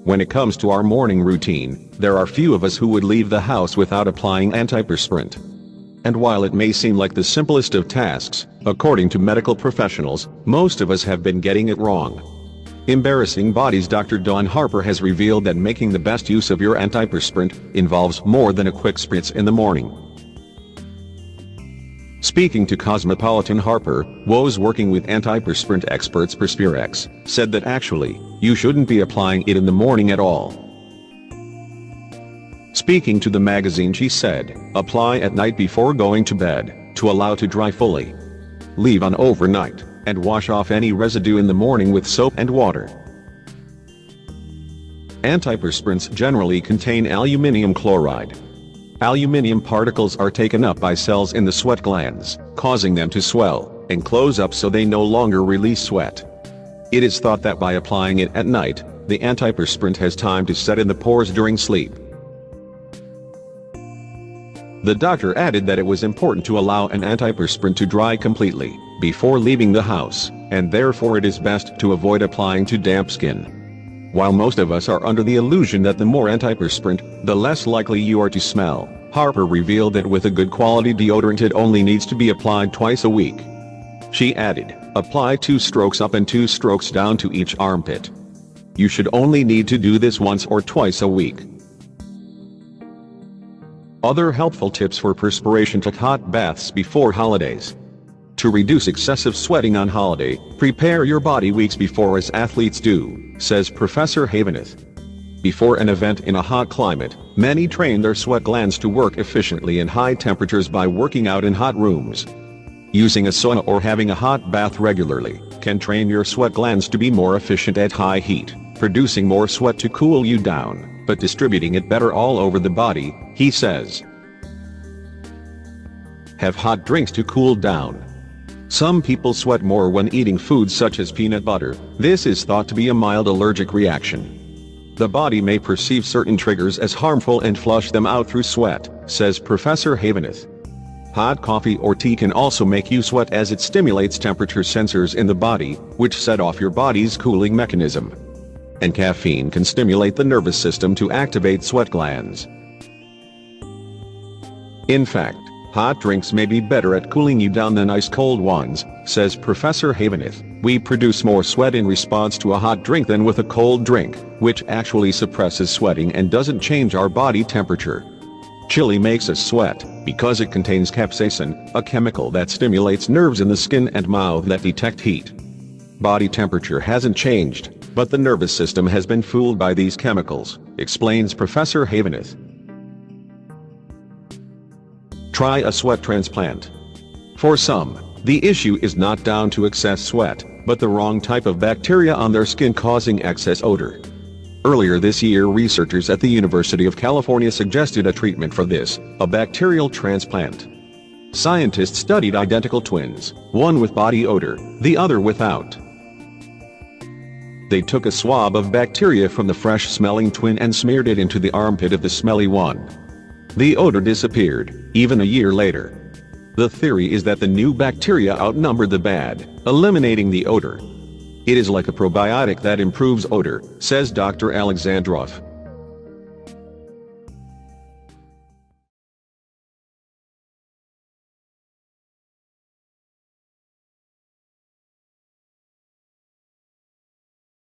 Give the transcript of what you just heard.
When it comes to our morning routine, there are few of us who would leave the house without applying antiperspirant. And while it may seem like the simplest of tasks, according to medical professionals, most of us have been getting it wrong. Embarrassing Bodies Dr. Dawn Harper has revealed that making the best use of your antiperspirant involves more than a quick spritz in the morning. Speaking to Cosmopolitan, Harper, woes working with antiperspirant experts Perspirex, said that actually, you shouldn't be applying it in the morning at all. Speaking to the magazine, she said, apply at night before going to bed, to allow to dry fully. Leave on overnight, and wash off any residue in the morning with soap and water. Antiperspirants generally contain aluminium chloride. Aluminium particles are taken up by cells in the sweat glands, causing them to swell and close up so they no longer release sweat. It is thought that by applying it at night, the antiperspirant has time to set in the pores during sleep. The doctor added that it was important to allow an antiperspirant to dry completely before leaving the house, and therefore it is best to avoid applying to damp skin. While most of us are under the illusion that the more antiperspirant, the less likely you are to smell, Harper revealed that with a good quality deodorant it only needs to be applied twice a week. She added, apply 2 strokes up and 2 strokes down to each armpit. You should only need to do this once or twice a week. Other helpful tips for perspiration: take hot baths before holidays. To reduce excessive sweating on holiday, prepare your body weeks before as athletes do, says Professor Haveneth. Before an event in a hot climate, many train their sweat glands to work efficiently in high temperatures by working out in hot rooms. Using a sauna or having a hot bath regularly can train your sweat glands to be more efficient at high heat, producing more sweat to cool you down, but distributing it better all over the body, he says. Have hot drinks to cool down. Some people sweat more when eating foods such as peanut butter. This is thought to be a mild allergic reaction. The body may perceive certain triggers as harmful and flush them out through sweat, says Professor Haveneth. Hot coffee or tea can also make you sweat as it stimulates temperature sensors in the body, which set off your body's cooling mechanism. And caffeine can stimulate the nervous system to activate sweat glands. In fact, hot drinks may be better at cooling you down than ice-cold ones, says Professor Haveneth. We produce more sweat in response to a hot drink than with a cold drink, which actually suppresses sweating and doesn't change our body temperature. Chili makes us sweat because it contains capsaicin, a chemical that stimulates nerves in the skin and mouth that detect heat. Body temperature hasn't changed, but the nervous system has been fooled by these chemicals, explains Professor Haveneth. Try a sweat transplant. For some, the issue is not down to excess sweat, but the wrong type of bacteria on their skin causing excess odor. Earlier this year, researchers at the University of California suggested a treatment for this, a bacterial transplant. Scientists studied identical twins, one with body odor, the other without. They took a swab of bacteria from the fresh-smelling twin and smeared it into the armpit of the smelly one. The odor disappeared, even a year later. The theory is that the new bacteria outnumbered the bad, eliminating the odor. It is like a probiotic that improves odor, says Dr. Alexandrov.